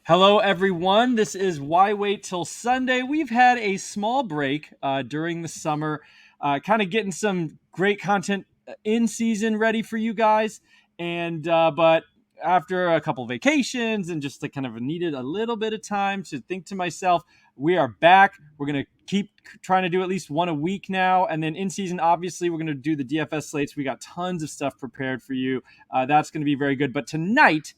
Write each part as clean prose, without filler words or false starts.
Hello, everyone. This is Why Wait Till Sunday. We've had a small break during the summer, kind of getting some great content in season ready for you guys. But after a couple vacations and just kind of needed a little bit of time to think to myself, we are back. We're going to keep trying to do at least one a week now. And then in season, obviously, we're going to do the DFS slates. We got tons of stuff prepared for you. That's going to be very good. But tonight,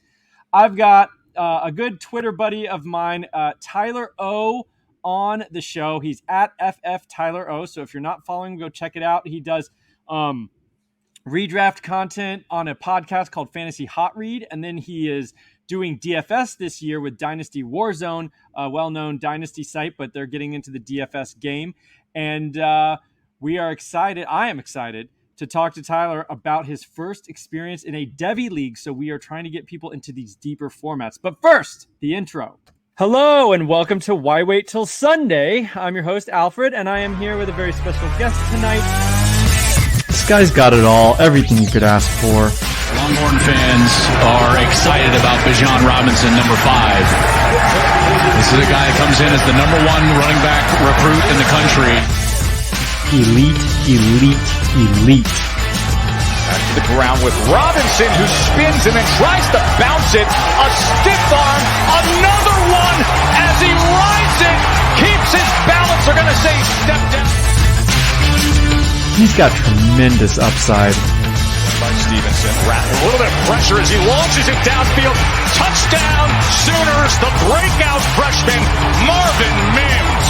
I've got a good Twitter buddy of mine, TylerO, on the show. He's at FF So if you're not following him, go check it out. He does redraft content on a podcast called Fantasy Hot Read. And then he is doing DFS this year with Dynasty Warzone, a well-known Dynasty site, but they're getting into the DFS game. And we are excited. I am excited to talk to Tyler about his first experience in a devy league. So we are trying to get people into these deeper formats. But first, the intro. Hello, and welcome to Why Wait Till Sunday. I'm your host, Alfred, and I am here with a very special guest tonight. This guy's got it all, everything you could ask for. Longhorn fans are excited about Bijan Robinson, number 5. This is a guy that comes in as the number 1 running back recruit in the country. Elite. Back to the ground with Robinson, who spins and then tries to bounce it. A stiff arm, another one as he rides it, keeps his balance. They're going to say step down. He's got tremendous upside. By Stevenson, a little bit of pressure as he launches it downfield. Touchdown, Sooners, the breakout freshman, Marvin Mims.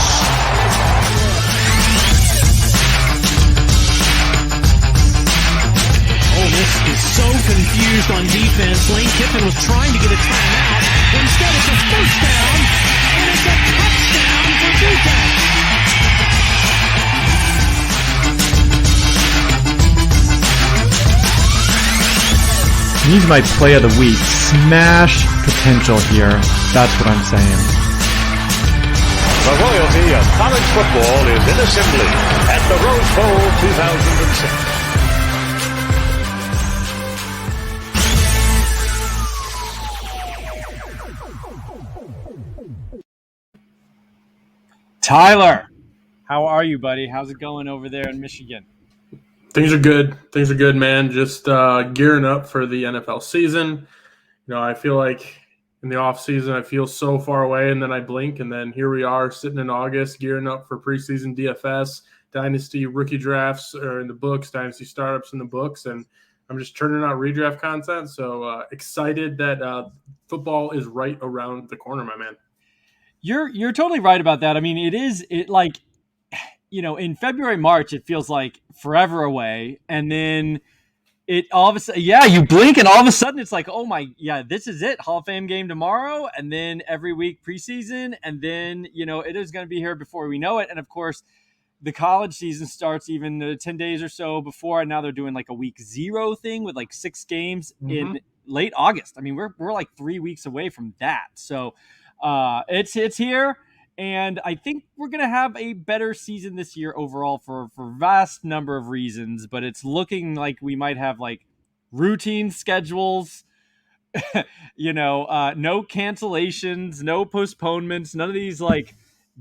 This is so confused on defense. Lane Kiffin was trying to get a timeout. Instead, it's a first down, and it's a touchdown for defense. He's my play of the week. Smash potential here. That's what I'm saying. The royalty of college football is in assembly at the Rose Bowl 2006. Tyler, how are you, buddy? How's it going over there in Michigan? Things are good. Things are good, man. Just gearing up for the NFL season. You know, I feel like in the off season, I feel so far away, and then I blink, and then here we are sitting in August, gearing up for preseason DFS, Dynasty rookie drafts are in the books, Dynasty startups in the books, and I'm just turning out redraft content. So excited that football is right around the corner, my man. You're totally right about that. I mean, in February, March, it feels like forever away. And then it all of a sudden, you blink and all of a sudden it's like, oh my, this is it. Hall of Fame game tomorrow. And then every week preseason. And then, it is going to be here before we know it. And of course, the college season starts even 10 days or so before. And now they're doing like a week 0 thing with like 6 games in late August. I mean, we're like 3 weeks away from that. So, it's here, and I think we're going to have a better season this year overall for vast number of reasons, but it's looking like we might have like routine schedules, no cancellations, no postponements, none of these like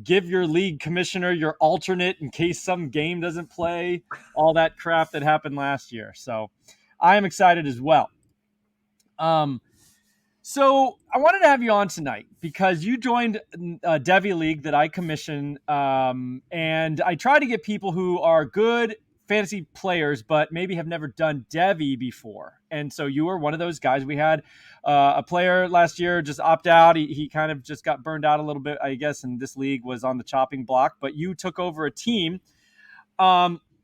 give your league commissioner your alternate in case some game doesn't play, all that crap that happened last year. So I am excited as well. So I wanted to have you on tonight because you joined a devy league that I commission, and I try to get people who are good fantasy players but maybe have never done devy before. And so you were one of those guys. We had a player last year just opt out. He kind of just got burned out a little bit, I guess, and this league was on the chopping block. But you took over a team.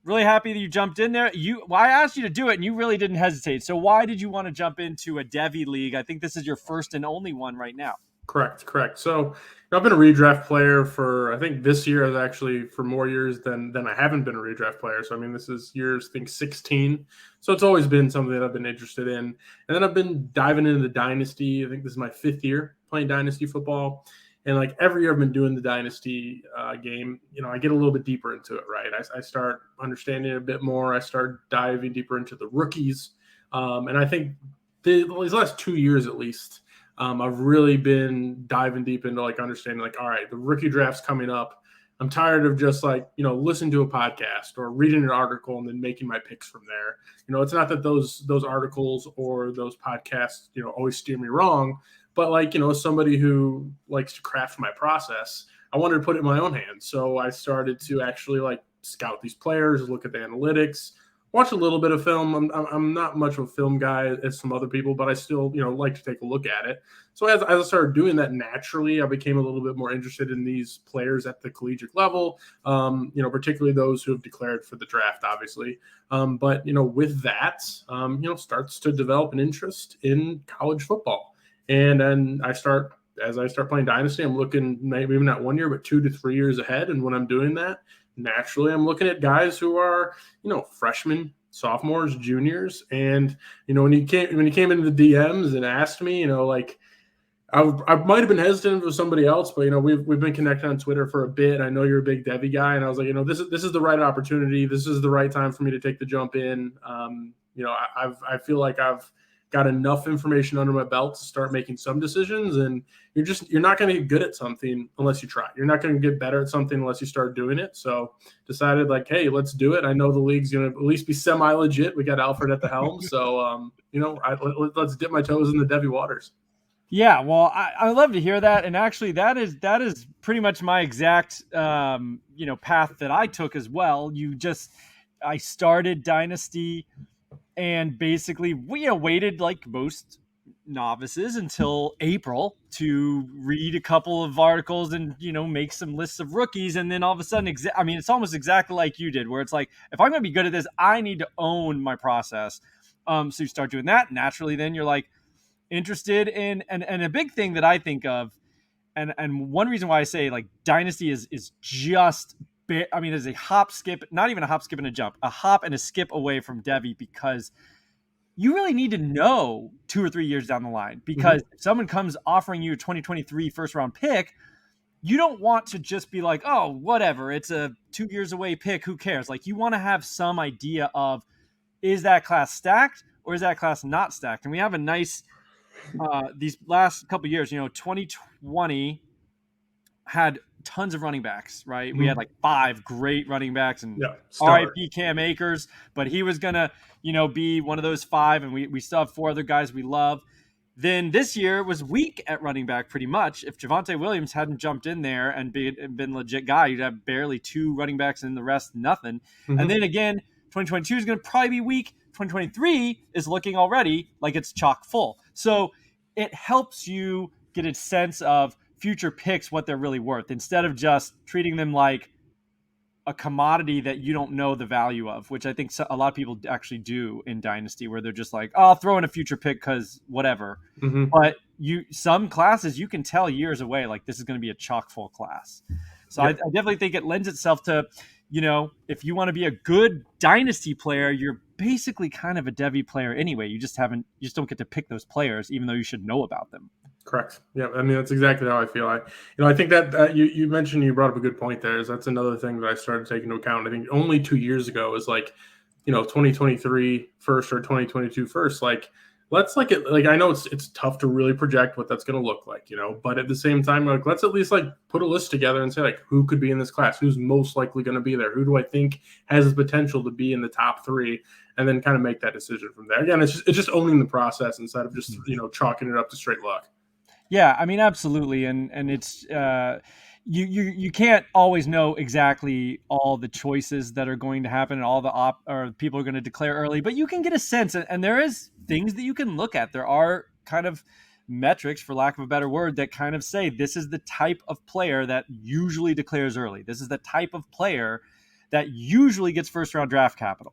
Really happy that you jumped in there. I asked you to do it, and you really didn't hesitate. So why did you want to jump into a devy league? I think this is your first and only one right now. Correct. So I've been a redraft player for, I think this year is actually for more years than I haven't been a redraft player. So, I mean, this is years, I think 16. So it's always been something that I've been interested in. And then I've been diving into the Dynasty. I think this is my 5th year playing Dynasty football. And like every year I've been doing the Dynasty game, I get a little bit deeper into it, right? I start understanding it a bit more. I start diving deeper into the rookies. And I think these last 2 years at least, I've really been diving deep into like understanding like, all right, the rookie draft's coming up. I'm tired of just like, listening to a podcast or reading an article and then making my picks from there. It's not that those articles or those podcasts, always steer me wrong, but like, as somebody who likes to craft my process, I wanted to put it in my own hands. So I started to actually like scout these players, look at the analytics, watch a little bit of film. I'm not much of a film guy as some other people, but I still, like to take a look at it. So as I started doing that naturally, I became a little bit more interested in these players at the collegiate level, particularly those who have declared for the draft, obviously. But with that, starts to develop an interest in college football. And then as I start playing Dynasty, I'm looking maybe not 1 year, but 2 to 3 years ahead. And when I'm doing that, naturally, I'm looking at guys who are, freshmen, sophomores, juniors. And, when you came into the DMs and asked me, like, I might have been hesitant with somebody else, but we've been connected on Twitter for a bit. I know you're a big devy guy, and I was like, this is the right opportunity. This is the right time for me to take the jump in. I feel like I've got enough information under my belt to start making some decisions, and you're not going to get good at something unless you try. You're not going to get better at something unless you start doing it. So decided like, hey, let's do it. I know the league's going to at least be semi legit. We got Alfred at the helm, so let's dip my toes in the devy waters. Yeah, well, I love to hear that, and actually, that is pretty much my exact path that I took as well. I started Dynasty, and basically we waited like most novices until April to read a couple of articles and make some lists of rookies, and then all of a sudden, it's almost exactly like you did, where it's like, if I'm going to be good at this, I need to own my process. So you start doing that naturally. Then you're like interested in, and a big thing that I think of, and one reason why I say like Dynasty is just, there's a hop, skip, not even a hop, skip, and a jump, a hop and a skip away from devy, because you really need to know 2 or 3 years down the line, because if someone comes offering you a 2023 first round pick, you don't want to just be like, oh, whatever, it's a 2 years away pick, who cares? Like, you want to have some idea of, is that class stacked or is that class not stacked? And we have a nice these last couple of years, 2020 had tons of running backs, right? Mm-hmm. We had like 5 great running backs, and RIP Cam Akers, but he was going to, be one of those 5. And we still have 4 other guys we love. Then this year was weak at running back pretty much. If Javonte Williams hadn't jumped in there and been a legit guy, you'd have barely 2 running backs and the rest nothing. Mm-hmm. And then again, 2022 is going to probably be weak. 2023 is looking already like it's chock full. So it helps you get a sense of future picks, what they're really worth, instead of just treating them like a commodity that you don't know the value of, which I think a lot of people actually do in Dynasty, where they're just like, oh, I'll throw in a future pick because whatever. Mm-hmm. But some classes you can tell years away, like this is going to be a chock full class. So I definitely think it lends itself to, if you want to be a good Dynasty player, you're basically kind of a devy player anyway. You just don't get to pick those players, even though you should know about them. Correct. Yeah, that's exactly how I feel. I think that you mentioned, you brought up a good point there. That's another thing that I started taking into account. I think only 2 years ago is like, 2023 first or 2022 first. Like, let's like it. Like, I know it's tough to really project what that's going to look like, but at the same time, like, let's at least like put a list together and say like, who could be in this class? Who's most likely going to be there? Who do I think has the potential to be in the top 3? And then kind of make that decision from there. Again, it's just owning the process instead of just, chalking it up to straight luck. Yeah, absolutely, and it's you can't always know exactly all the choices that are going to happen and all the or people are going to declare early, but you can get a sense, and there is things that you can look at. There are kind of metrics, for lack of a better word, that kind of say this is the type of player that usually declares early. This is the type of player that usually gets first round draft capital.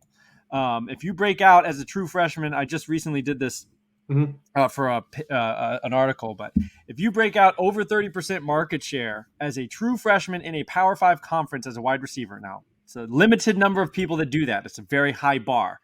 If you break out as a true freshman, I just recently did this. Mm-hmm. For an article, but if you break out over 30% market share as a true freshman in a Power 5 conference as a wide receiver, now it's a limited number of people that do that. It's a very high bar.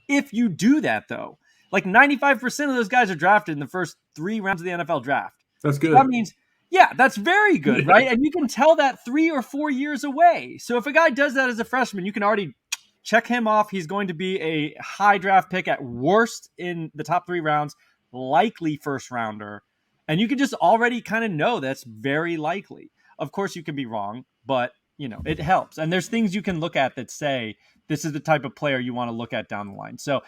If you do that, though, like 95% of those guys are drafted in the first 3 rounds of the NFL draft. That's good. So that means, yeah, that's very good, right? And you can tell that 3 or 4 years away. So if a guy does that as a freshman, you can already check him off. He's going to be a high draft pick at worst in the top 3 rounds, likely first rounder And you can just already kind of know that's very likely. Of course, you can be wrong, but it helps. And there's things you can look at that say this is the type of player you want to look at down the line. So,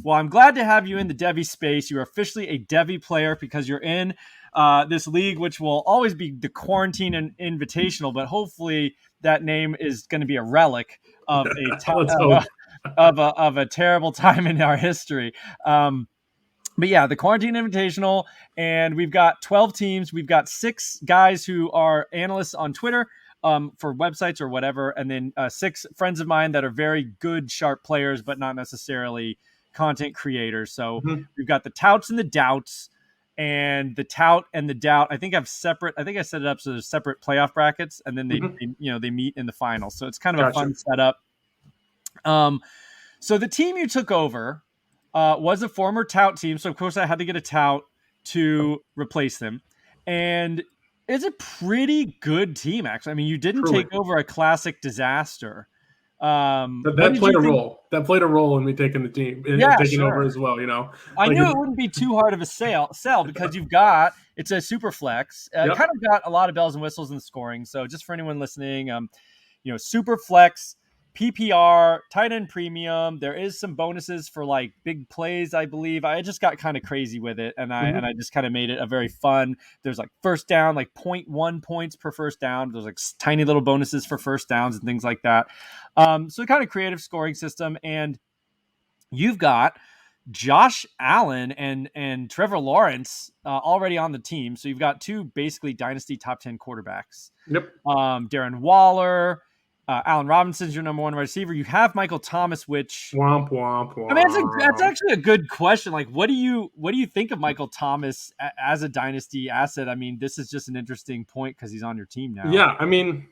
well, I'm glad to have you in the devy space. You're officially a devy player because you're in this league, which will always be the Quarantine and Invitational, but hopefully that name is going to be a relic of Let's hope. of a terrible time in our history. But yeah, the Quarantine Invitational, and we've got 12 teams. We've got 6 guys who are analysts on Twitter for websites or whatever, and then 6 friends of mine that are very good, sharp players, but not necessarily content creators. So we've got the touts and the doubts, and the tout and the doubt. I think I set it up so there's separate playoff brackets, and then they meet in the finals. So it's kind of a fun setup. So the team you took over was a former tout team. So, of course, I had to get a tout to replace them. And it's a pretty good team, actually. I mean, you didn't take over a classic disaster. That played a role. That played a role in me taking the team and taking over as well, I knew it wouldn't be too hard of a sell because it's a super flex. Kind of got a lot of bells and whistles in the scoring. So just for anyone listening, super flex, PPR, tight end premium. There is some bonuses for like big plays, I believe. I just got kind of crazy with it, and I just kind of made it a very fun. There's like first down, like 0.1 points per first down. There's like tiny little bonuses for first downs and things like that. So kind of creative scoring system, and you've got Josh Allen and Trevor Lawrence already on the team. So you've got 2 basically dynasty top 10 quarterbacks. Yep. Darren Waller. Allen Robinson's your number 1 receiver. You have Michael Thomas, which womp womp womp. I mean, that's actually a good question. Like, what do you think of Michael Thomas as a dynasty asset? I mean, this is just an interesting point because he's on your team now. Yeah, I mean,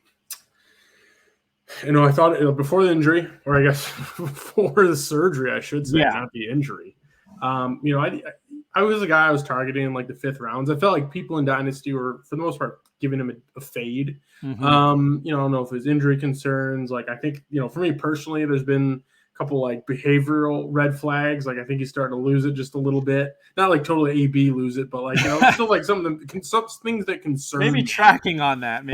I thought before the injury, or I guess before the surgery, I should say, not the injury. I was a guy I was targeting in like the 5th rounds. I felt like people in dynasty were, for the most part, giving him a fade. I don't know if his injury concerns. Like, I think, for me personally, there's been a couple like behavioral red flags. Like, I think he's starting to lose it just a little bit. Not like totally AB lose it, but like, still like some things that concern maybe me. Tracking on that.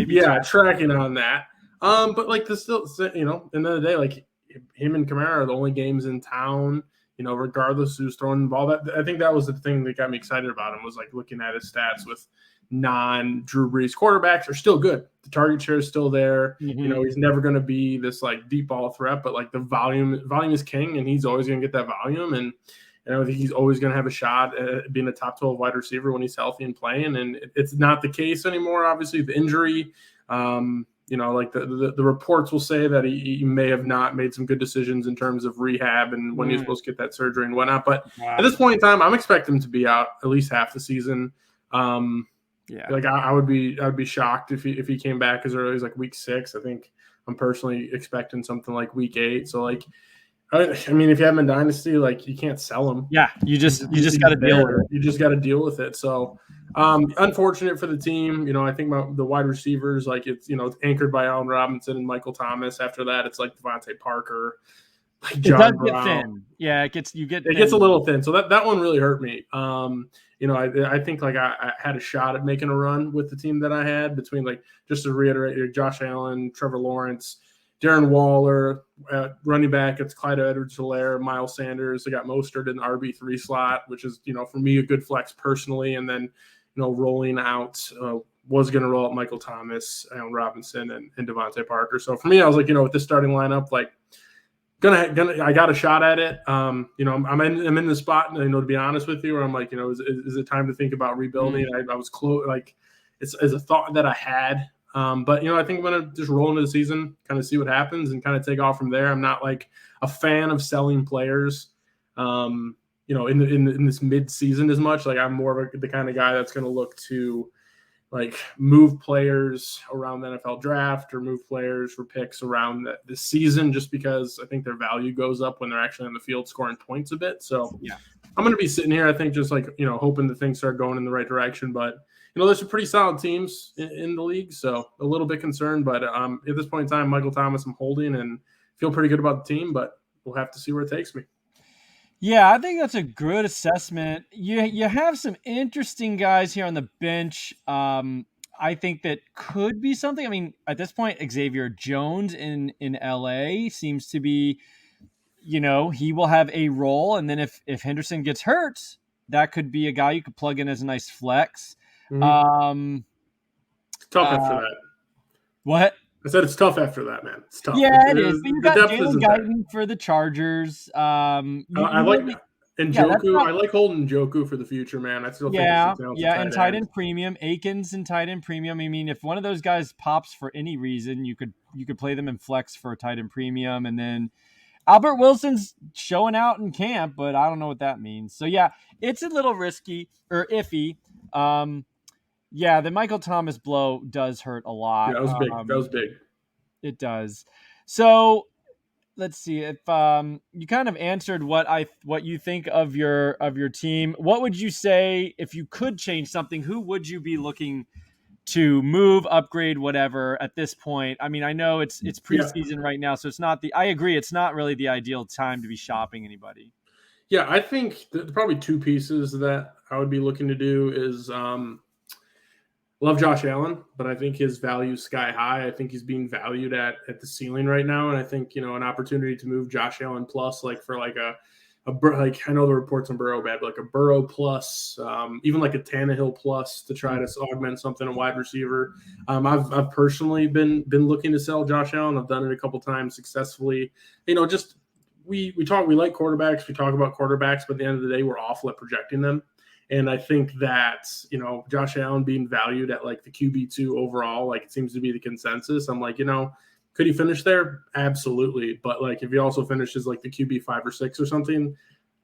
Tracking on that. But like the still, end of the day, like him and Kamara are the only games in town. Regardless who's throwing the ball, I think that was the thing that got me excited about him was like looking at his stats with non-Drew Brees quarterbacks are still good. The target share is still there. He's never going to be this like deep ball threat, but like the volume is king, and he's always going to get that volume. And I think he's always going to have a shot at being a top 12 wide receiver when he's healthy and playing. And it's not the case anymore. Obviously, the injury. Like the reports will say that he may have not made some good decisions in terms of rehab and when he was supposed to get that surgery and whatnot. But at this point in time, I'm expecting him to be out at least half the season. Like I would be shocked if he came back as early as like week 6. I think I'm personally expecting something like week 8. So like, I mean, if you have him in dynasty, like you can't sell him. Yeah, you just got to deal with it. You just got to deal with it. So, unfortunate for the team. I think the wide receivers, like it's anchored by Allen Robinson and Michael Thomas. After that, it's like Devontae Parker, like John Brown. Get thin. Yeah, it gets a little thin. So that one really hurt me. I think like I had a shot at making a run with the team that I had between like, just to reiterate, Josh Allen, Trevor Lawrence, Darren Waller, running back, it's Clyde Edwards-Helaire, Miles Sanders. I got Mostert in the RB3 slot, which is, for me, a good flex personally. And then, rolling out, was going to roll out Michael Thomas, Allen Robinson, and Devontae Parker. So for me, I was like, with this starting lineup, like, I got a shot at it. I'm in the spot, to be honest with you, where I'm like, is it time to think about rebuilding? I was close, like, it's a thought that I had. But I think I'm going to just roll into the season, kind of see what happens and kind of take off from there. I'm not like a fan of selling players, in this mid-season as much. Like I'm more of the kind of guy that's going to look to like move players around the NFL draft or move players for picks around the season, just because I think their value goes up when they're actually on the field scoring points a bit. So yeah, I'm going to be sitting here, I think, just like, hoping that things start going in the right direction. But there's some pretty solid teams in the league, so a little bit concerned. But at this point in time, Michael Thomas I'm holding and feel pretty good about the team, but we'll have to see where it takes me. Yeah, I think that's a good assessment. You have some interesting guys here on the bench. I think that could be something. I mean, at this point, Xavier Jones in LA seems to be, he will have a role, and then if Henderson gets hurt, that could be a guy you could plug in as a nice flex. Mm-hmm. Um, It's tough after uh, that. what? I said it's tough after that, man. It's tough. Yeah, it is. But you The got depth Jalen isn't there. Guyton for the Chargers. I You like really, yeah, that's Njoku. not. I like holding Njoku for the future, man. I still think he's a Yeah, talented yeah, and tight tight end. end premium, Akins and tight end premium. I mean, if one of those guys pops for any reason, you could play them in flex for a tight end premium, and then Albert Wilson's showing out in camp, but I don't know what that means. So yeah, it's a little risky or iffy. Yeah, the Michael Thomas blow does hurt a Yeah, lot. that was big. That was big. It does. So let's see if you kind of answered what you think of your team. What would you say if you could change something? Who would you be looking to move, upgrade, whatever at this point? I mean, I know it's Yeah, preseason right now, so it's not the. I agree, it's not really the ideal time to be shopping anybody. yeah. I think probably two pieces that I would be looking to do is love Josh Allen, but I think his value is sky high. I think he's being valued at the ceiling right now, and I think an opportunity to move Josh Allen plus like for like a like I know the reports on Burrow bad, but like a Burrow plus, even like a Tannehill plus to try to augment something a wide receiver. I've personally been looking to sell Josh Allen. I've done it a couple times successfully. Just we like quarterbacks. We talk about quarterbacks, but at the end of the day, we're awful at projecting them. And I think that, Josh Allen being valued at like the QB2 overall, like it seems to be the consensus. I'm like, could he finish there? Absolutely. But like if he also finishes like the QB5 or 6 or something,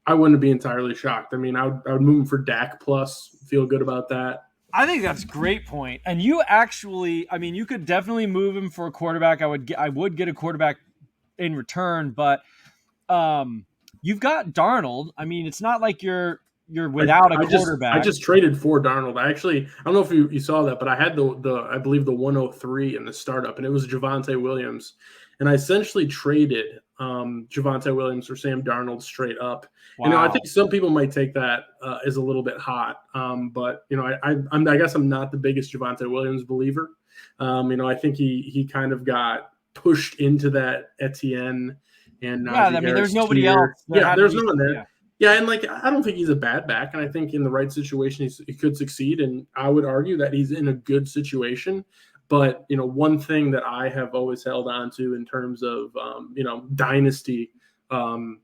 I wouldn't be entirely shocked. I mean, I would move him for Dak plus, feel good about that. I think that's a great point. And you actually, I mean, you could definitely move him for a quarterback. I would get a quarterback in return, but you've got Darnold. I mean, it's not like you're without a quarterback. I just traded for Darnold. I don't know if you saw that, but I had I believe the 103 in the startup, and it was Javonte Williams. And I essentially traded Javonte Williams for Sam Darnold straight up. Wow. I think some people might take that as a little bit hot. But I guess I'm not the biggest Javonte Williams believer. I think he kind of got pushed into that Etienne and yeah, I mean, there's nobody else. Yeah, there's no one there. Yeah. Yeah, and like I don't think he's a bad back, and I think in the right situation he could succeed. And I would argue that he's in a good situation. But one thing that I have always held on to in terms of dynasty, kind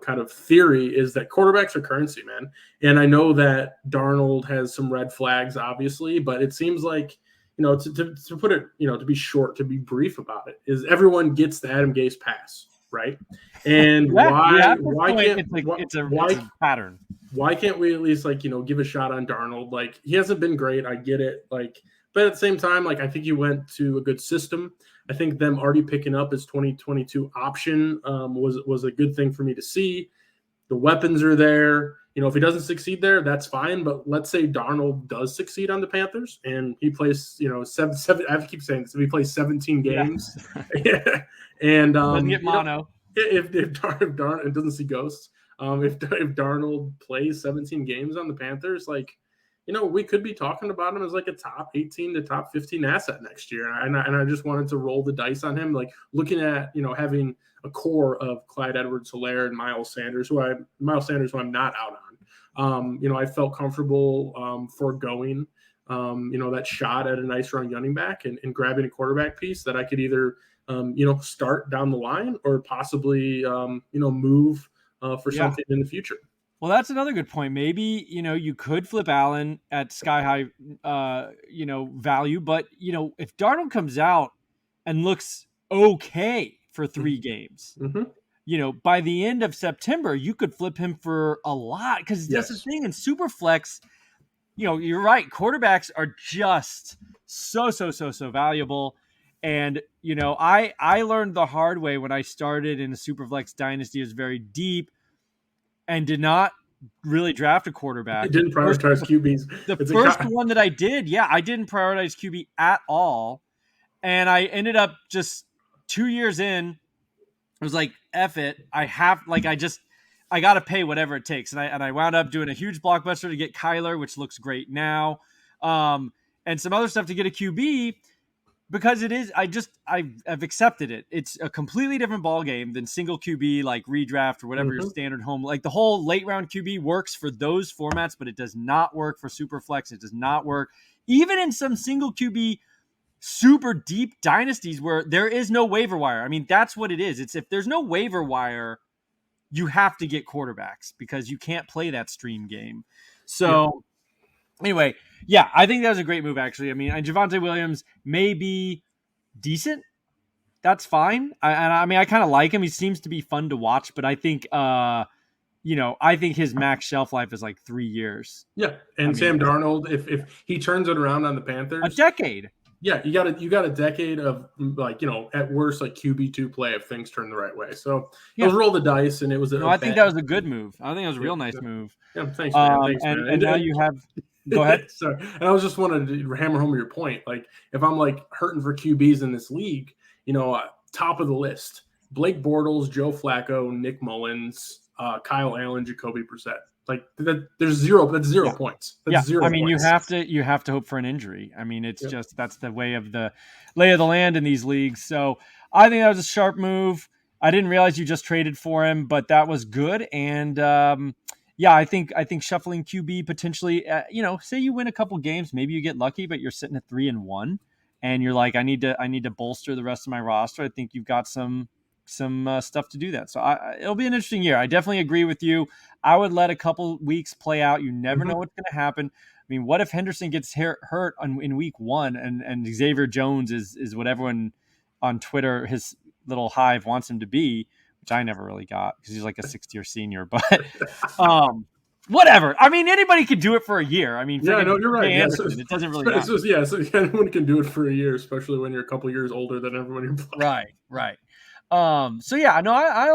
of theory is that quarterbacks are currency, man. And I know that Darnold has some red flags, obviously, but it seems like to put it to be short, to be brief about it, is everyone gets the Adam Gase pass. Right. And why can't it's a pattern. Why can't we at least give a shot on Darnold? Like he hasn't been great. I get it. But at the same time, I think he went to a good system. I think them already picking up his 2022 option was a good thing for me to see. The weapons are there. If he doesn't succeed there, that's fine. But let's say Darnold does succeed on the Panthers and he plays, seven. I keep saying this. If he plays 17 games, yeah. And doesn't get mono. If Darnold, it doesn't see ghosts. If Darnold plays 17 games on the Panthers, we could be talking about him as like a top 18 to top 15 asset next year. And I just wanted to roll the dice on him, looking at, having a core of Clyde Edwards-Helaire and Miles Sanders, who I'm not out on. I felt comfortable foregoing, that shot at a nice run running back and grabbing a quarterback piece that I could either, start down the line or possibly, move for something in the future. Well, that's another good point. Maybe, you could flip Allen at sky high, value, but if Darnold comes out and looks okay for 3 games, by the end of September, you could flip him for a lot because that's the thing in Superflex. You're right. Quarterbacks are just so valuable. And, I learned the hard way when I started in a Superflex dynasty. It was very deep and did not really draft a quarterback. It didn't prioritize QBs. The first one that I did, I didn't prioritize QB at all. And I ended up just 2 years in, I was like, F it. I got to pay whatever it takes. And I wound up doing a huge blockbuster to get Kyler, which looks great now, and some other stuff to get a QB because it is. I've accepted it. It's a completely different ball game than single QB, like redraft or whatever your standard home. Like the whole late round QB works for those formats, but it does not work for Superflex. It does not work even in some single QB super deep dynasties where there is no waiver wire. I mean, that's what it is. It's if there's no waiver wire, you have to get quarterbacks because you can't play that stream game. So anyway, yeah, I think that was a great move, actually. I mean, Javonte Williams may be decent. That's fine. I mean, I kind of like him. He seems to be fun to watch, but I think, I think his max shelf life is like 3 years. Yeah, and Sam Darnold, if he turns it around on the Panthers, a decade. Yeah, you got a decade of like, at worst like QB2 play if things turn the right way. So those roll the dice, and it was. I think that was a good move. I think it was a real nice move. Yeah, thanks, man. Thanks, man. And now you have. Go ahead. Sorry, and I was just wanted to hammer home your point. Like, if I'm like hurting for QBs in this league, top of the list: Blake Bortles, Joe Flacco, Nick Mullins, Kyle Allen, Jacoby Brissett. Like that, there's zero. That's 0 points. That's 0 I mean, points. you have to hope for an injury. I mean, it's just that's the way of the lay of the land in these leagues. So I think that was a sharp move. I didn't realize you just traded for him, but that was good. And I think shuffling QB potentially. Say you win a couple games, maybe you get lucky, but you're sitting at 3-1, and you're like, I need to bolster the rest of my roster. I think you've got some stuff to do that. So it'll be an interesting year. I definitely agree with you. I would let a couple weeks play out. You never know what's going to happen. I mean, what if Henderson gets hurt in week 1 and Xavier Jones is what everyone on Twitter, his little hive, wants him to be, which I never really got because he's like a 6th-year senior. But whatever. I mean, anybody could do it for a year. I mean, you're right. Anderson, it doesn't really matter. So anyone can do it for a year, especially when you're a couple years older than everyone you're playing. Right. I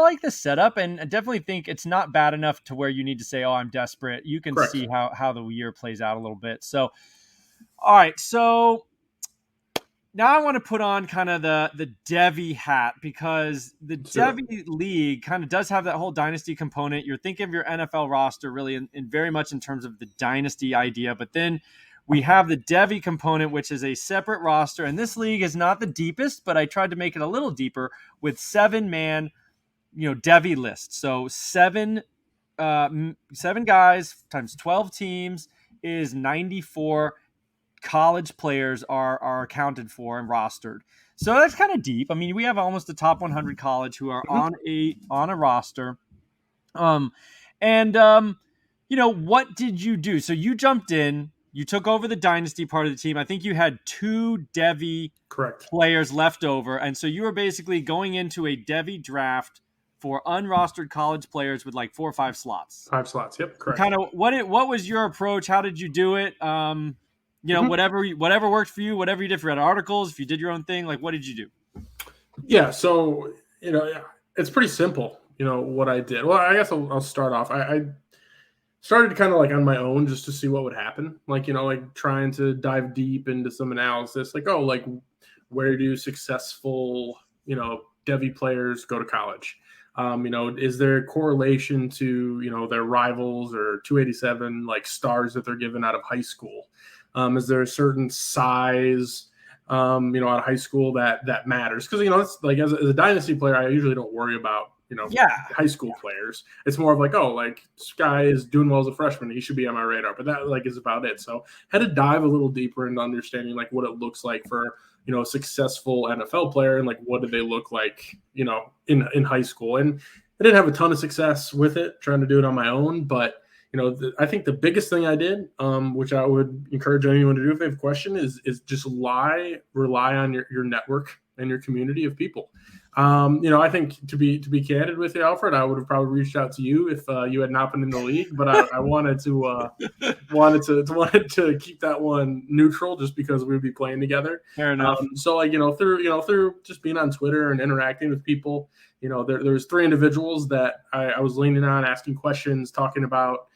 like this setup, and I definitely think it's not bad enough to where you need to say, oh, I'm desperate. You can see how the year plays out a little bit. So, all right. So now I want to put on kind of the devy hat because the devy league kind of does have that whole dynasty component. You're thinking of your NFL roster really in very much in terms of the dynasty idea, but then we have the devy component, which is a separate roster. And this league is not the deepest, but I tried to make it a little deeper with 7-man, devy list. So 7 guys times 12 teams is 94 college players are accounted for and rostered. So that's kind of deep. I mean, we have almost the top 100 college who are on a roster. What did you do? So you jumped in. You took over the dynasty part of the team. I think you had 2 devy players left over. And so you were basically going into a devy draft for unrostered college players with like 4 or 5 slots. 5 slots. Yep. Correct. Kind of what was your approach? How did you do it? Whatever worked for you, whatever you did. If you read articles, if you did your own thing, like what did you do? Yeah. So, it's pretty simple, what I did. Well, I guess I'll start off. I started kind of like on my own just to see what would happen. Like, like trying to dive deep into some analysis, like, where do successful, devy players go to college? Is there a correlation to, their rivals or 287 like stars that they're given out of high school? Is there a certain size, out of high school that matters? Because, it's like as a dynasty player, I usually don't worry about, high school players. It's more of like, this guy is doing well as a freshman. He should be on my radar. But that is about it. So I had to dive a little deeper into understanding like what it looks like for, a successful NFL player and like what do they look like, in high school. And I didn't have a ton of success with it, trying to do it on my own. But, I think the biggest thing I did, which I would encourage anyone to do if they have a question, is just rely on your network and your community of people. I think to be candid with you, Alfred, I would have probably reached out to you if you had not been in the league, but I wanted to keep that one neutral just because we would be playing together. Fair enough. Through just being on Twitter and interacting with people, there was 3 individuals that I was leaning on, asking questions, talking about,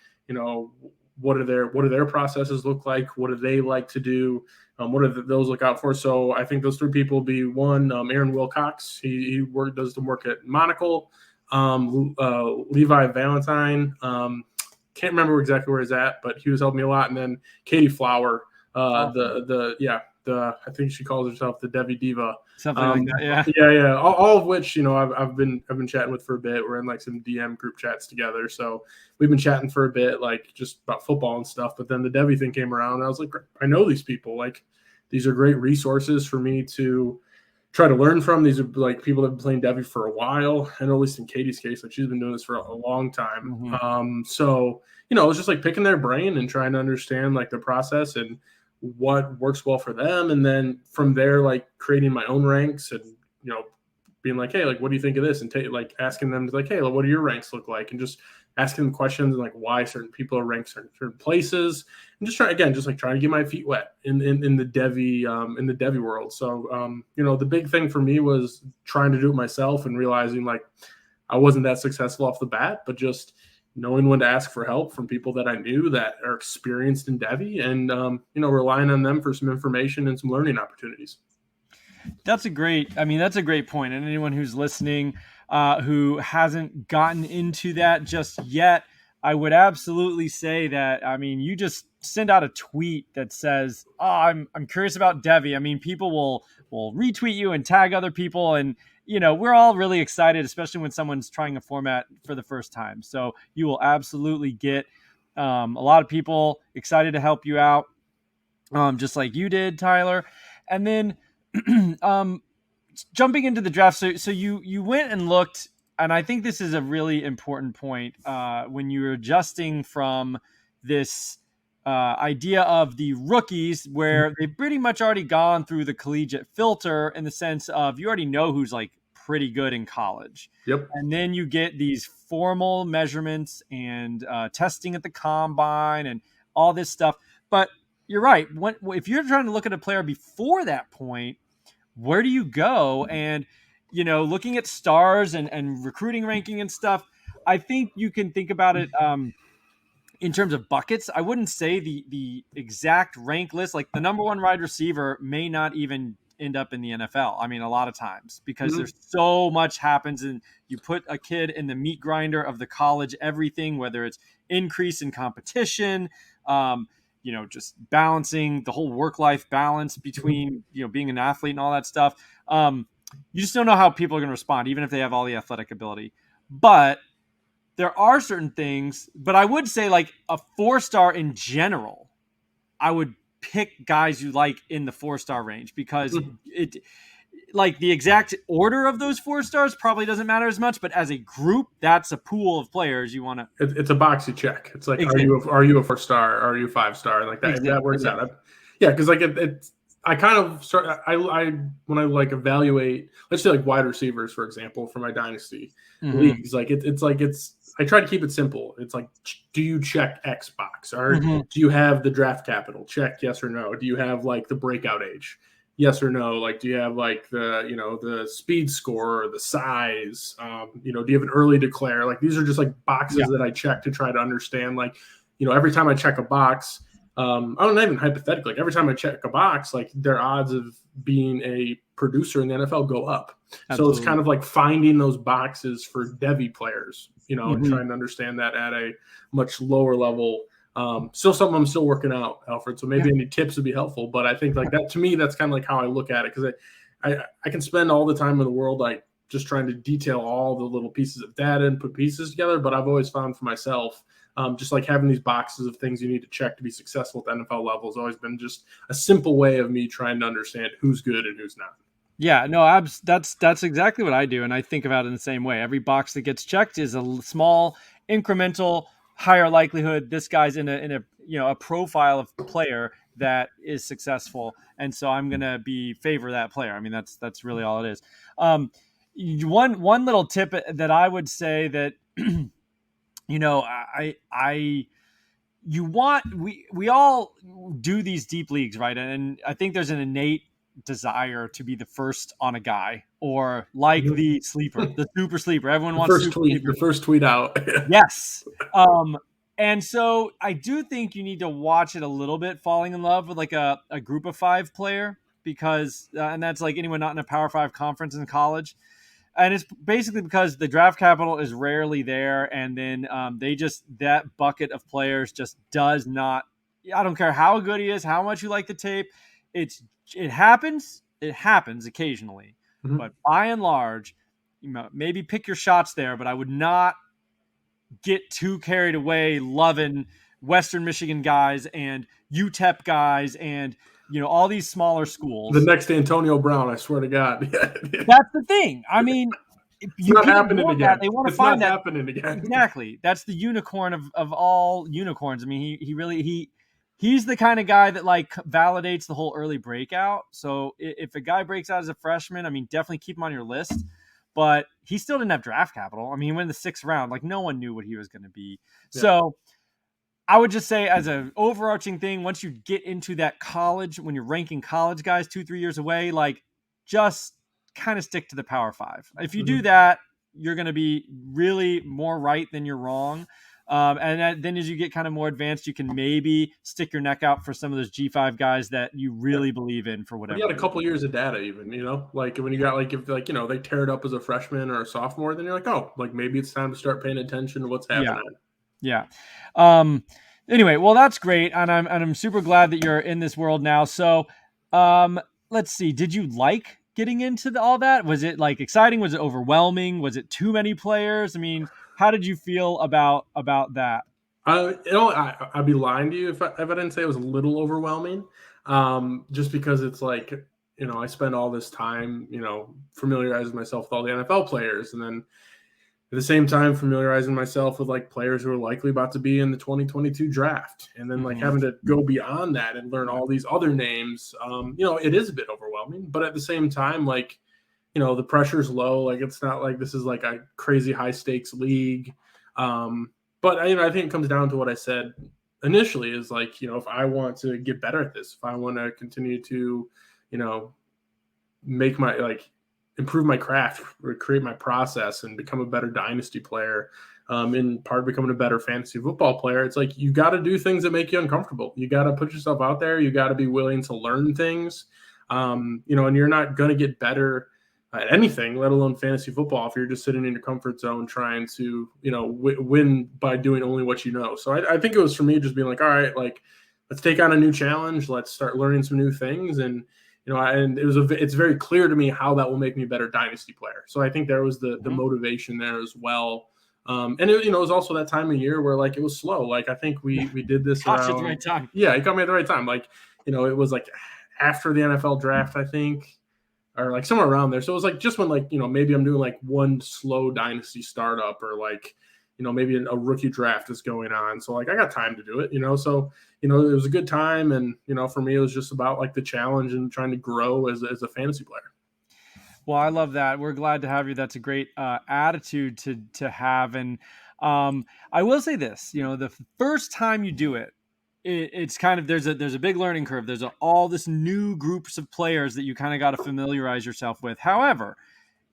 what do their processes look like? What do they like to do? What do those look out for? So I think those 3 people would be one, Aaron Wilcox. He does the work at Monocle. Levi Valentine. Can't remember exactly where he's at, but he was helping me a lot. And then Katie Flower, I think she calls herself the Devi Diva. Something like that, yeah. Yeah. All of which, I've been chatting with for a bit. We're in like some DM group chats together. So we've been chatting for a bit, like just about football and stuff. But then the Devi thing came around and I was like, I know these people. Like, these are great resources for me to try to learn from. These are like people that have been playing Devy for a while. I know, at least in Katie's case, like she's been doing this for a long time. So, it was just like picking their brain and trying to understand like the process and what works well for them. And then from there, like creating my own ranks and, being like, hey, like, what do you think of this? And like asking them like, hey, like, what do your ranks look like? And just asking them questions and like why certain people are ranked certain places, and just trying to get my feet wet in the Devy world. So the big thing for me was trying to do it myself and realizing like I wasn't that successful off the bat, but just knowing when to ask for help from people that I knew that are experienced in Devy, and relying on them for some information and some learning opportunities. That's a great point. And anyone who's listening who hasn't gotten into that just yet, I would absolutely say that, you just send out a tweet that says, oh, I'm curious about Devy. People will retweet you and tag other people. And, we're all really excited, especially when someone's trying a format for the first time. So you will absolutely get a lot of people excited to help you out, just like you did, Tyler. And then jumping into the draft, so you went and looked, and I think this is a really important point when you're adjusting from this idea of the rookies, where they've pretty much already gone through the collegiate filter in the sense of you already know who's like pretty good in college. Yep. And then you get these formal measurements and testing at the combine and all this stuff. But you're right. If you're trying to look at a player before that point, where do you go? And, looking at stars and recruiting ranking and stuff, I think you can think about it in terms of buckets. I wouldn't say the exact rank list. Like the number one wide receiver may not even end up in the NFL. A lot of times, because there's so much happens, and you put a kid in the meat grinder of the college everything, whether it's increase in competition, just balancing the whole work-life balance between, being an athlete and all that stuff. You just don't know how people are going to respond, even if they have all the athletic ability. But there are certain things, but I would say like a 4-star in general, I would pick guys you like in the 4-star range, because it, like the exact order of those 4 stars probably doesn't matter as much, but as a group, that's a pool of players you want to. It's a box you check. It's like, exactly. Are you a 4-star? Are you a 5-star? Like that. Exactly. That works out. Yeah, because like it's. I kind of start. I when I like evaluate, let's say like wide receivers, for example, for my dynasty leagues. Like it's. I try to keep it simple. It's like, do you check X box, or do you have the draft capital? Check yes or no. Do you have like the breakout age? Yes or no? Like, do you have like the speed score or the size? Do you have an early declare? Like, these are just like boxes that I check to try to understand. Like, every time I check a box, I don't even hypothetically. Like every time I check a box, like their odds of being a producer in the NFL go up. Absolutely. So it's kind of like finding those boxes for Devy players, and trying to understand that at a much lower level. Still something I'm still working out, Alfred. So maybe any tips would be helpful. But I think like that, to me, that's kind of like how I look at it, because I can spend all the time in the world like just trying to detail all the little pieces of data and put pieces together. But I've always found for myself, just like having these boxes of things you need to check to be successful at the NFL level has always been just a simple way of me trying to understand who's good and who's not. Yeah, no, that's exactly what I do. And I think about it in the same way. Every box that gets checked is a small incremental higher likelihood this guy's in a profile of player that is successful, and so I'm gonna favor that player. That's really all it is. One little tip that I would say that we all do these deep leagues, right? And I think there's an innate desire to be the first on a guy, or like the super sleeper. Everyone wants the first tweet out. Yes. And so I do think you need to watch it a little bit, falling in love with like a group of 5 player, because and that's like anyone not in a Power 5 conference in college. And it's basically because the draft capital is rarely there, and then that bucket of players just does not. I don't care how good he is, how much you like the tape. It happens. It happens occasionally, Mhm. but by and large, maybe pick your shots there. But I would not get too carried away loving Western Michigan guys and UTEP guys and all these smaller schools. The next Antonio Brown, I swear to God. That's the thing. I mean, It's not happening again. They want to it's find not that happening again. exactly. That's the unicorn of all unicorns. I mean, he's the kind of guy that like validates the whole early breakout. So if a guy breaks out as a freshman, I mean, definitely keep him on your list. But he still didn't have draft capital. I mean, he went in the 6th round. Like, no one knew what he was going to be. Yeah. So I would just say, as an overarching thing, once you get into that college, when you're ranking college guys 2-3 years away, like, just kind of stick to the Power 5. If you do that, you're going to be really more right than you're wrong. Then as you get kind of more advanced, you can maybe stick your neck out for some of those G5 guys that you really believe in for whatever. You got a couple years of data, even, like when you got if they tear it up as a freshman or a sophomore, then you're like, oh, like maybe it's time to start paying attention to what's happening. Yeah. Anyway, well, that's great, and I'm super glad that you're in this world now. So, let's see. Did you like getting into all that? Was it like exciting? Was it overwhelming? Was it too many players? I mean, how did you feel about that? I'd be lying to you if I didn't say it was a little overwhelming. Just because it's like, I spend all this time, familiarizing myself with all the NFL players, and then at the same time familiarizing myself with like players who are likely about to be in the 2022 draft, and then like having to go beyond that and learn all these other names. It is a bit overwhelming, but at the same time, like, the pressure's low. Like, it's not like this is like a crazy high stakes league. But I think it comes down to what I said initially is like, if I want to get better at this, if I want to continue to, make my improve my craft, create my process, and become a better dynasty player, in part becoming a better fantasy football player, it's like you got to do things that make you uncomfortable. You got to put yourself out there. You got to be willing to learn things, and you're not going to get better at anything, let alone fantasy football, if you're just sitting in your comfort zone trying to, win by doing only what you know. So I think it was for me just being like, all right, like, let's take on a new challenge. Let's start learning some new things. And, it's very clear to me how that will make me a better dynasty player. So I think there was the motivation there as well. And it was also that time of year where like it was slow. Like, I think we did this Caught around, you at the right time. Yeah, it caught me at the right time. Like, it was like after the NFL draft, I think, or like somewhere around there. So it was like just when like, maybe I'm doing like one slow dynasty startup, or like, maybe a rookie draft is going on. So like I got time to do it, so, it was a good time. And, for me, it was just about like the challenge and trying to grow as a fantasy player. Well, I love that. We're glad to have you. That's a great attitude to have. And I will say this, the first time you do it, it's kind of there's a big learning curve. There's all this new groups of players that you kind of got to familiarize yourself with. However,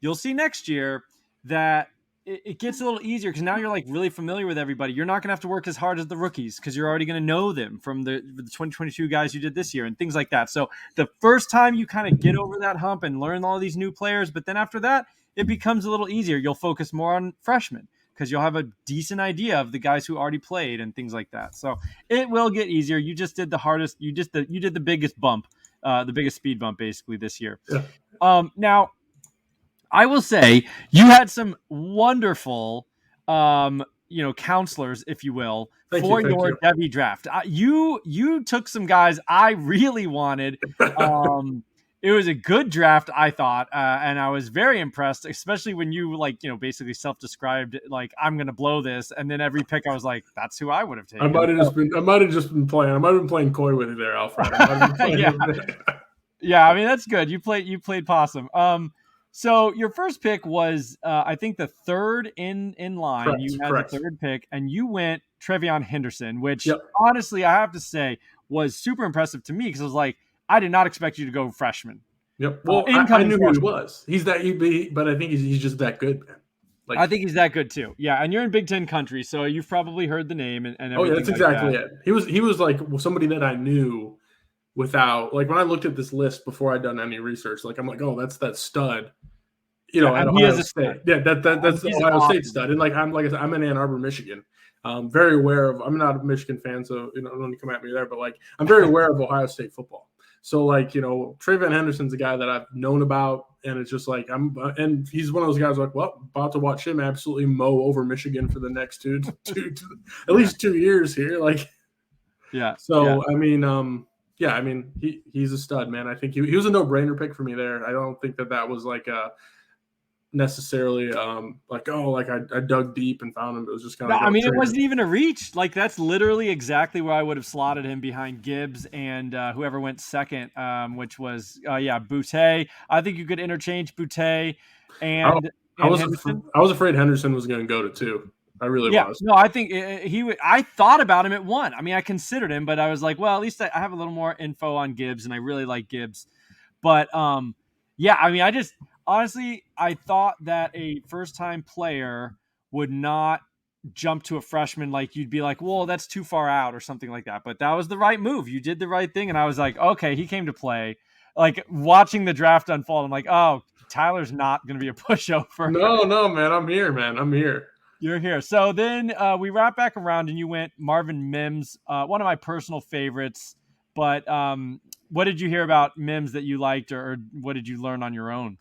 you'll see next year that it gets a little easier because now you're like really familiar with everybody. You're not going to have to work as hard as the rookies because you're already going to know them from the 2022 guys you did this year and things like that. So the first time you kind of get over that hump and learn all these new players, but then after that, it becomes a little easier. You'll focus more on freshmen because you'll have a decent idea of the guys who already played and things like that. So it will get easier. You just did the hardest. You did the biggest bump, the biggest speed bump basically this year. Yeah. Now, I will say you had some wonderful, counselors, if you will, Thank for you. your devy draft. You took some guys I really wanted. It was a good draft, I thought, and I was very impressed, especially when you basically self-described like I'm going to blow this, and then every pick I was like, that's who I would have taken. I might have just been playing. I might have been playing coy with you there, Alfred. Yeah. I mean, that's good. You played possum. So your first pick was, I think, the third in line. Correct, you had correct. the third pick, and you went Trevion Henderson, which honestly, I have to say, was super impressive to me because I was like, I did not expect you to go freshman. Yep. Well, I knew who he was. But I think he's just that good, man. Like, I think he's that good too. Yeah, and you're in Big Ten country, so you've probably heard the name and everything. Oh yeah, that's exactly that. it. He was like somebody that I knew without, like, when I looked at this list before I'd done any research, like I'm like, oh, that's that stud. at He Ohio is a State. stud. Yeah, that's the He's Ohio State awesome. stud. And like I said, I'm in Ann Arbor, Michigan. Very aware of. I'm not a Michigan fan, so don't come at me there. But like, I'm very aware of Ohio State football. So like, Trey Van Henderson's a guy that I've known about, and it's just like and he's one of those guys like, well, about to watch him absolutely mow over Michigan for the next at least 2 years here. Like, Yeah. so I mean, yeah, I mean, he's a stud, man. I think he was a no-brainer pick for me there. I don't think that was like a necessarily like, oh, like I dug deep and found him. It was just kind No, of like, I oh, mean, it trade wasn't him. even a reach. Like, that's literally exactly where I would have slotted him behind Gibbs and whoever went second, which was, Boutte. I think you could interchange Boutte I, and I was Henderson. I was afraid Henderson was going to go to 2. I really Yeah, was. no, I think he would. I thought about him at 1. I mean, I considered him, but I was like, well, at least I have a little more info on Gibbs, and I really like Gibbs. But yeah, I mean, I just honestly, I thought that a first-time player would not jump to a freshman. Like, you'd be like, well, that's too far out or something like that. But that was the right move. You did the right thing, and I was like, okay, he came to play. Like, watching the draft unfold, I'm like, oh, Tyler's not going to be a pushover. No, man, I'm here, man. I'm here. You're here. So then we wrap back around, and you went Marvin Mims, one of my personal favorites. But what did you hear about Mims that you liked, or what did you learn on your own?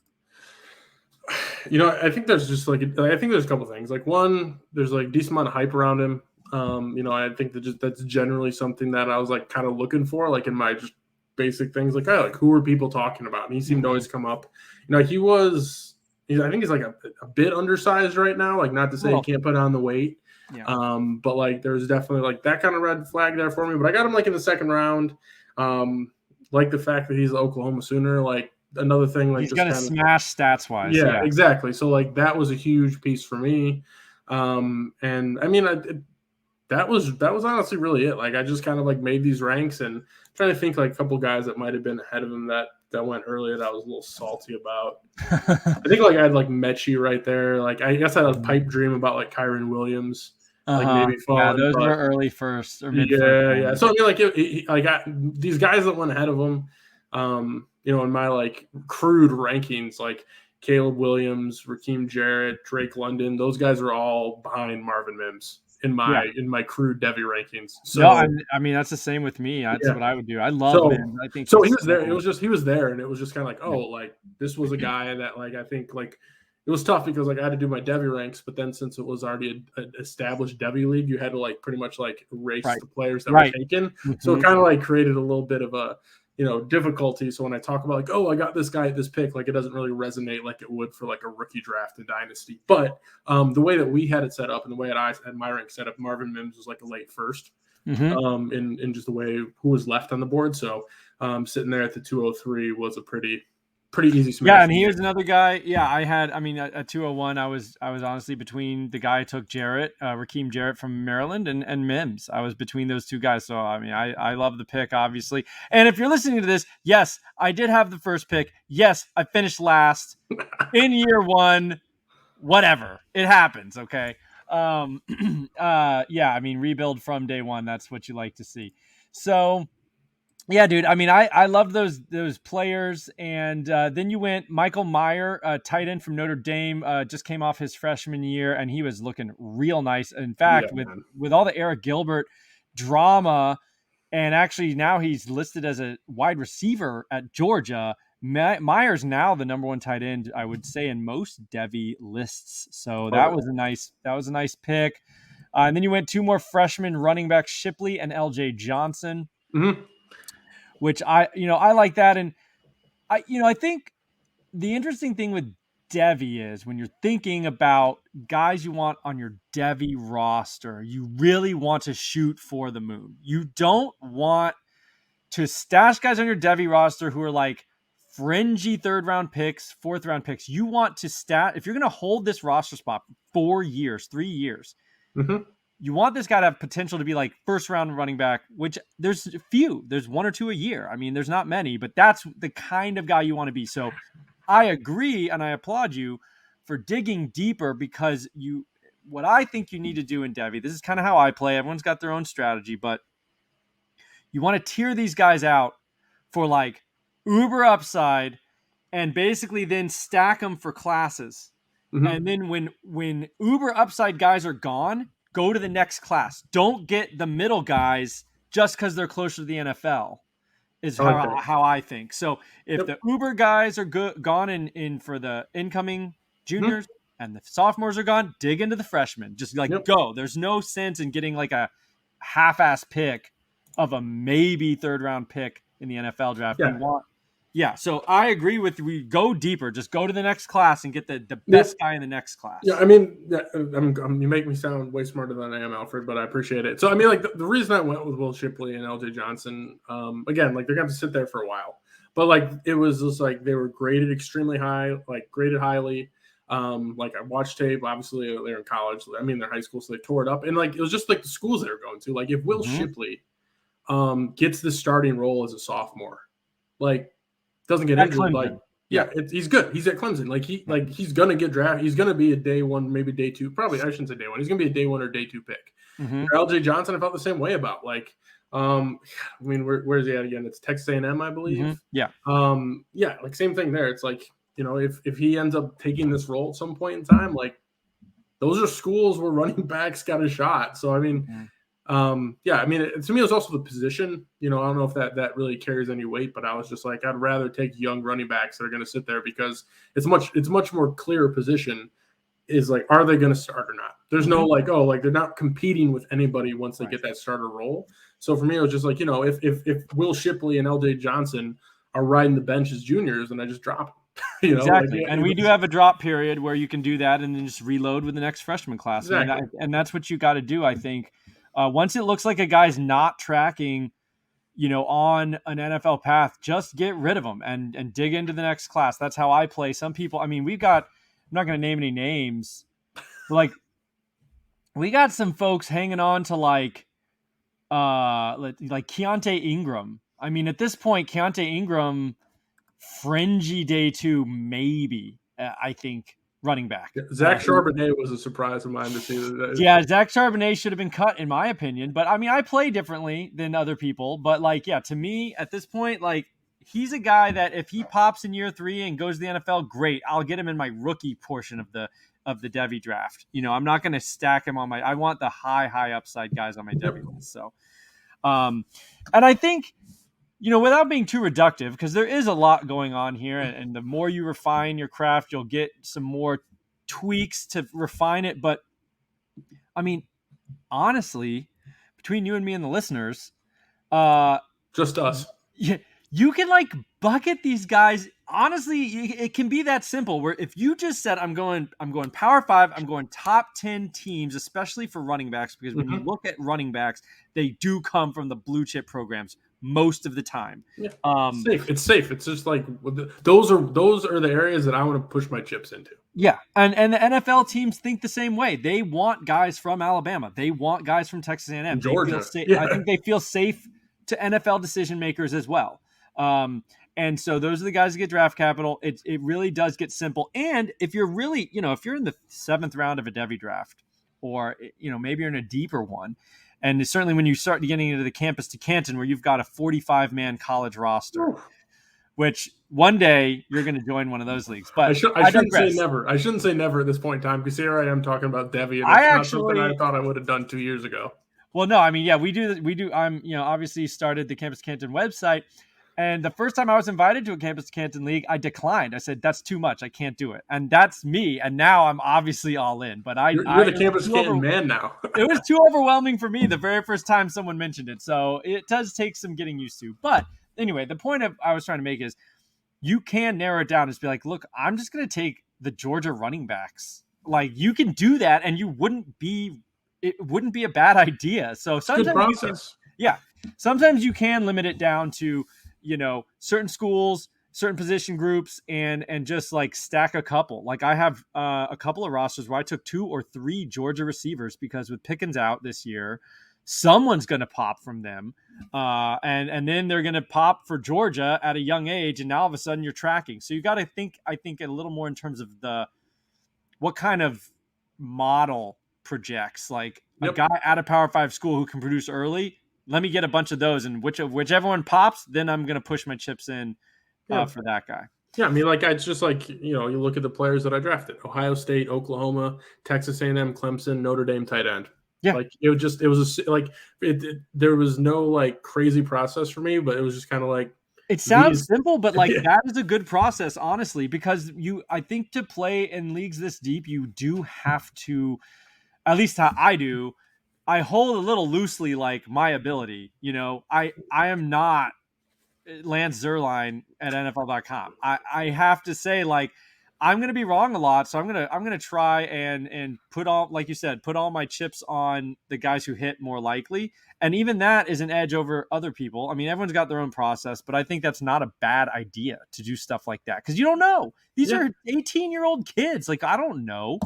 I think there's just like I think there's a couple things. Like, one, there's like decent amount of hype around him. I think that's generally something that I was like kind of looking for, like in my just basic things. Like, like who are people talking about? And he seemed to always come up. I think he's like a bit undersized right now. Like, not to say he can't put on the weight. Yeah. But like there's definitely like that kind of red flag there for me. But I got him like in the second round. Like the fact that he's an Oklahoma Sooner, like another thing, like He's just gonna kind of smash stats wise. yeah, exactly. So like that was a huge piece for me. And I mean, that was honestly really it. Like, I just kind of like made these ranks and trying to think like a couple guys that might have been ahead of him that went earlier that I was a little salty about. I think like I had like Mechie right there. Like, I guess I had a pipe dream about like Kyron Williams. Like maybe falling. Yeah, those but, were early first or mid. Yeah. So I mean, like these guys that went ahead of him, in my like crude rankings, like Caleb Williams, Raheem Jarrett, Drake London, those guys are all behind Marvin Mims in my crude devy rankings. So no, I mean, that's the same with me. That's what I would do. I love Mims. I think so he was there. It was just he was there, and it was just kind of like, oh, like this was a guy that like I think like it was tough because like I had to do my devy ranks, but then since it was already an established devy league, you had to like pretty much like erase the players that were taken. Mm-hmm. So it kind of like created a little bit of a difficulty. So when I talk about like, oh, I got this guy at this pick, like it doesn't really resonate like it would for like a rookie draft in Dynasty. But the way that we had it set up and the way that I had my rank set up, Marvin Mims was like a late first. Mm-hmm. In just the way who was left on the board. So sitting there at the 203 was a pretty easy smash. Yeah, and here's another guy. Yeah, at 201, I was honestly between the guy I took Jarrett, Raheem Jarrett from Maryland, and Mims. I was between those two guys. So, I mean, I love the pick, obviously. And if you're listening to this, yes, I did have the first pick. Yes, I finished last in year 1. Whatever. It happens, okay? Yeah, I mean, rebuild from day 1. That's what you like to see. So, yeah, dude. I mean, I loved those players, and then you went Michael Mayer, tight end from Notre Dame, just came off his freshman year, and he was looking real nice. In fact, with all the Eric Gilbert drama, and actually now he's listed as a wide receiver at Georgia. Meyer's now the number 1 tight end, I would say, in most devy lists. So that was a nice pick. And then you went 2 more freshmen running back, Shipley and LJ Johnson. Mm-hmm. Which I like that. And I think the interesting thing with devy is when you're thinking about guys you want on your devy roster, you really want to shoot for the moon. You don't want to stash guys on your devy roster who are like fringy 3rd round picks, 4th round picks. You want to if you're going to hold this roster spot for 3 years, mm-hmm. You want this guy to have potential to be like 1st round running back, which there's a few. There's 1 or 2 a year. I mean, there's not many, but that's the kind of guy you want to be. So I agree, and I applaud you for digging deeper, because what I think you need to do in devy, this is kind of how I play. Everyone's got their own strategy, but you want to tier these guys out for like uber upside and basically then stack them for classes. Mhm. And then when uber upside guys are gone, go to the next class. Don't get the middle guys just because they're closer to the NFL. Is I like that. how I think. So if Yep. the uber guys are gone in for the incoming juniors and the sophomores are gone, dig into the freshmen. Just like Yep. go. There's no sense in getting like a half-ass pick of a maybe third round pick in the NFL draft. Yeah. You want, so I agree with you. We go deeper. Just go to the next class and get the best guy in the next class. Yeah, I mean, you make me sound way smarter than I am, Alfred, but I appreciate it. So, I mean, like the reason I went with Will Shipley and LJ Johnson, again, like they're going to sit there for a while, but like it was just like they were graded extremely high, like graded highly. Like I watched tape. Obviously, they're in college. I mean, they're high school, so they tore it up, and like it was just like the schools they were going to. Like if Will Shipley gets the starting role as a sophomore, like doesn't get injured, Clemson. like. Yeah, he's good. He's at Clemson. He's gonna get drafted. He's gonna be a day one, maybe day two. Probably I shouldn't say day one. He's gonna be a day one or day two pick. LJ Johnson, I felt the same way about. Like, I mean, where's he at again? It's Texas A&M, I believe. Yeah. Like same thing there. It's like if he ends up taking this role at some point in time, like those are schools where running backs got a shot. So I mean. I mean, to me, it was also the position. I don't know if that really carries any weight, but I was just like, I'd rather take young running backs that are going to sit there because it's much more clear position is like, are they going to start or not? There's no they're not competing with anybody once they get that starter role. So for me, it was just like, if Will Shipley and LJ Johnson are riding the bench as juniors, then I just drop them. Exactly. And we do have a drop period where you can do that and then just reload with the next freshman class. Exactly. And that's what you got to do, I think. Once it looks like a guy's not tracking, on an NFL path, just get rid of them and dig into the next class. That's how I play. Some people, I mean, I'm not going to name any names, but like we got some folks hanging on to like Keontae Ingram. I mean, at this point, Keontae Ingram, fringy day two, maybe, I think. Running back. Zach Charbonnet was a surprise of mine to see that. Yeah, Zach Charbonnet should have been cut, in my opinion. But I mean, I play differently than other people. But to me, at this point, he's a guy that if he pops in year 3 and goes to the NFL, great. I'll get him in my rookie portion of the devy draft. I'm not going to stack him on I want the high upside guys on my devy list. So, and I think, without being too reductive, because there is a lot going on here, and the more you refine your craft, you'll get some more tweaks to refine it. But, I mean, honestly, between you and me and the listeners, just us. You can bucket these guys. Honestly, it can be that simple. Where if you just said, "I'm going Power 5, I'm going top 10 teams," especially for running backs, because when you look at running backs, they do come from the blue chip programs most of the time. Yeah. It's safe. It's just like those are the areas that I want to push my chips into. Yeah, and the NFL teams think the same way. They want guys from Alabama. They want guys from Texas A&M. Georgia. I think they feel safe to NFL decision makers as well. And so those are the guys that get draft capital. It really does get simple. And if you're really, if you're in the 7th round of a devy draft, or maybe you're in a deeper one, and certainly when you start getting into the campus to Canton, where you've got a 45-man college roster, which one day you're going to join one of those leagues. But I shouldn't say never. I shouldn't say never at this point in time, because here I am talking about devy, and not something I thought I would have done 2 years ago. Well, no, I mean, yeah, we do. I'm, obviously started the Campus Canton website. And the first time I was invited to a Campus Canton League, I declined. I said, that's too much. I can't do it. And that's me. And now I'm obviously all in. But you're the Campus Canton man now. It was too overwhelming for me the very first time someone mentioned it. So it does take some getting used to. But anyway, the point I was trying to make is you can narrow it down and just be like, look, I'm just going to take the Georgia running backs. You can do that, and it wouldn't be a bad idea. So sometimes sometimes you can limit it down to certain schools, certain position groups, and just stack a couple. I have a couple of rosters where I took 2 or 3 Georgia receivers, because with Pickens out this year, someone's going to pop from them. And then they're going to pop for Georgia at a young age. And now all of a sudden you're tracking. So you got to think, I think, a little more in terms of what kind of model projects, a guy at a Power 5 school who can produce early. Let me get a bunch of those, and whichever one pops, then I'm going to push my chips in for that guy. Yeah, I mean, like it's just like you look at the players that I drafted: Ohio State, Oklahoma, Texas A&M, Clemson, Notre Dame tight end. Yeah. Like there was no like crazy process for me, but it was just kind of like It sounds these. simple, but like Yeah, that is a good process, honestly, because I think to play in leagues this deep, you do have to, at least how I do, I hold a little loosely like my ability. I am not Lance Zierlein at NFL.com. I have to say, like, I'm gonna be wrong a lot, so I'm gonna try and put all, like you said, put all my chips on the guys who hit more likely. And even that is an edge over other people. I mean, everyone's got their own process, but I think that's not a bad idea to do stuff like that because you don't know. These yeah, are 18-year-old kids. Like, I don't know.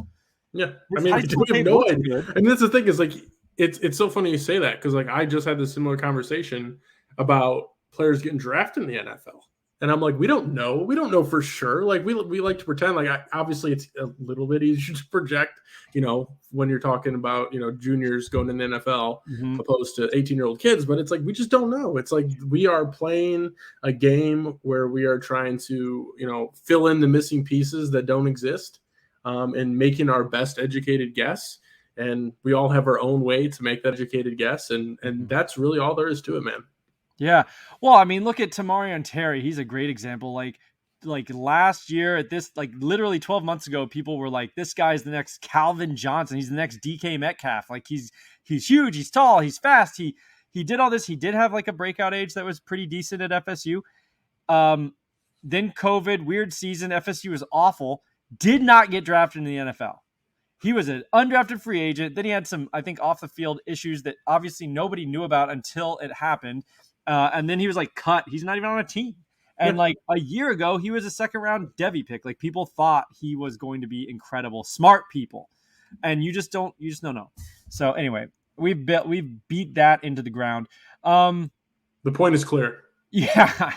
yeah. I This mean, high we school have tape no looks idea. good. And that's the thing is like it's so funny you say that because like I just had this similar conversation about players getting drafted in the NFL. And I'm like, we don't know. We don't know for sure. Like we like to pretend. Like obviously, it's a little bit easier to project. When you're talking about juniors going in the NFL Mhm. opposed to 18-year-old kids. But it's like we just don't know. It's like we are playing a game where we are trying to fill in the missing pieces that don't exist, and making our best educated guess. And we all have our own way to make that educated guess, and that's really all there is to it, man. Yeah. Well, I mean, look at Tamarion Terry. He's a great example. Like last year at this, like literally 12 months ago, people were like, this guy's the next Calvin Johnson. He's the next DK Metcalf. Like he's huge, he's tall, he's fast. He did all this. He did have like a breakout age that was pretty decent at FSU. Then COVID, weird season. FSU was awful. Did not get drafted in the NFL. He was an undrafted free agent. Then he had some, I think, off the field issues that obviously nobody knew about until it happened. And then he was like cut. He's not even on a team. And Yeah. like a year ago, he was a second round devy pick. Like people thought he was going to be incredible, smart people, and you just don't know. So anyway, we've beat that into the ground. The point is clear. Yeah.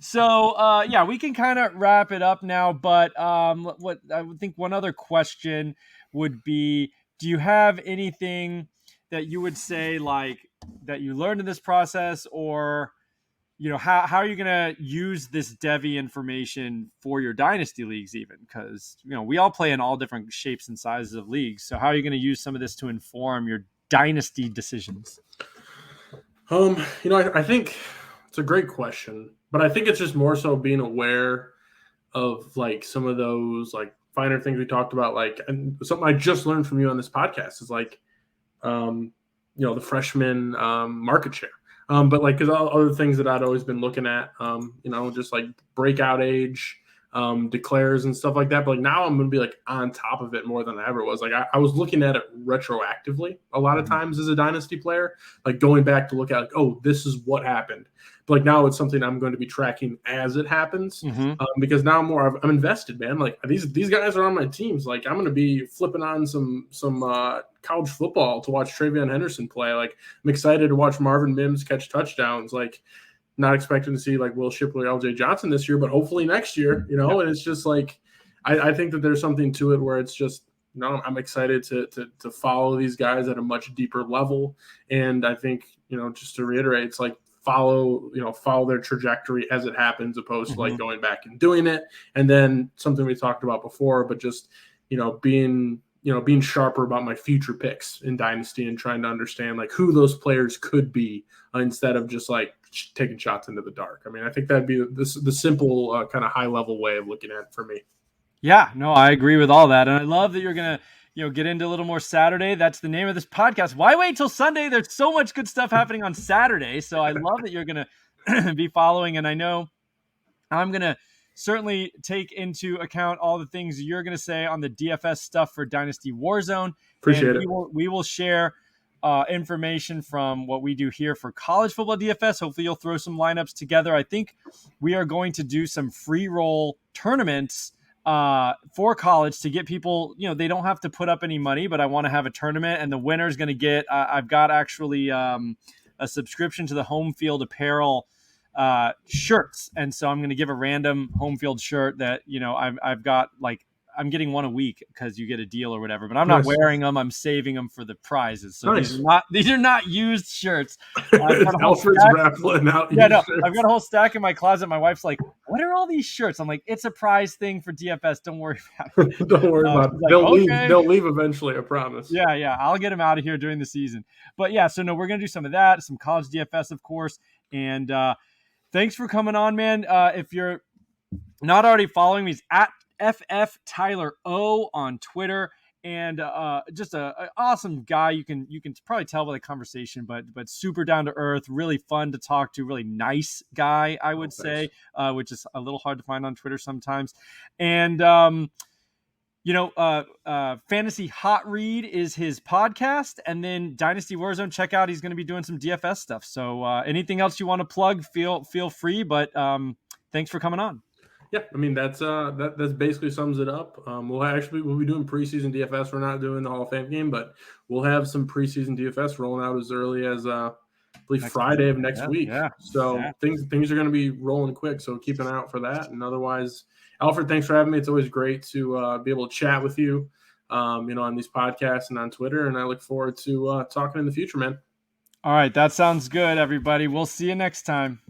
So yeah, we can kind of wrap it up now. But what I would think one other question would be: do you have anything that you would say like that you learned in this process, or how are you going to use this devy information for your dynasty leagues? Even because we all play in all different shapes and sizes of leagues. So how are you going to use some of this to inform your dynasty decisions? I think it's a great question, but I think it's just more so being aware of like some of those like finer things we talked about, like, and something I just learned from you on this podcast is like, the freshman market share. But like, because other things that I'd always been looking at, just like breakout age, declares and stuff like that. But like now I'm going to be like on top of it more than I ever was. Like I was looking at it retroactively a lot of times as a dynasty player, like going back to look at like, oh, this is what happened. But like now it's something I'm going to be tracking as it happens, because now I'm invested, man. Like these guys are on my teams. Like I'm going to be flipping on some college football to watch Travion Henderson play. Like I'm excited to watch Marvin Mims catch touchdowns. Like not expecting to see like Will Shipley or LJ Johnson this year, but hopefully next year, and it's just like, I think that there's something to it where it's just, I'm excited to follow these guys at a much deeper level. And I think, just to reiterate, it's like follow their trajectory as it happens, opposed to like going back and doing it. And then something we talked about before, but just, being sharper about my future picks in dynasty and trying to understand like who those players could be, instead of just like taking shots into the dark. I mean, I think that'd be the simple kind of high level way of looking at it for me. Yeah, no, I agree with all that. And I love that you're going to, get into a little more Saturday. That's the name of this podcast. Why wait till Sunday? There's so much good stuff happening on Saturday. So I love that you're going to be following. And I know I'm going to certainly take into account all the things you're going to say on the DFS stuff for Dynasty Warzone. Appreciate it. We will share information from what we do here for college football DFS. Hopefully you'll throw some lineups together. I think we are going to do some free roll tournaments for college to get people, they don't have to put up any money, but I want to have a tournament, and the winner is going to get, I've got actually a subscription to the Home Field Apparel shirts. And so I'm going to give a random Home Field shirt that, I've got like, I'm getting one a week because you get a deal or whatever. But I'm not Nice. wearing them. I'm saving them for the prizes. So Nice. these are not used shirts. I've got a whole Alfred's stack. raffling out. Yeah, no, shirts. I've got a whole stack in my closet. My wife's like, "What are all these shirts?" I'm like, "It's a prize thing for DFS. Don't worry about it." Don't worry about it. She's like, They'll leave. "Okay." They'll leave eventually. I promise. Yeah, I'll get them out of here during the season. But yeah, so no, we're gonna do some of that, some college DFS, of course. And thanks for coming on, man. If you're not already following me, he's at TylerO on Twitter, and just a awesome guy. You can probably tell by the conversation, but super down to earth, really fun to talk to, really nice guy, I would say, which is a little hard to find on Twitter sometimes. And Fantasy Hot Read is his podcast, and then Dynasty Warzone, check out. He's going to be doing some DFS stuff. So anything else you want to plug, feel free. But thanks for coming on. Yeah, I mean that's basically sums it up. We'll be doing preseason DFS. We're not doing the Hall of Fame game, but we'll have some preseason DFS rolling out as early as I believe Friday of next week. Yeah. So things are going to be rolling quick. So keep an eye out for that. And otherwise, Alfred, thanks for having me. It's always great to be able to chat with you, on these podcasts and on Twitter. And I look forward to talking in the future, man. All right, that sounds good, everybody. We'll see you next time.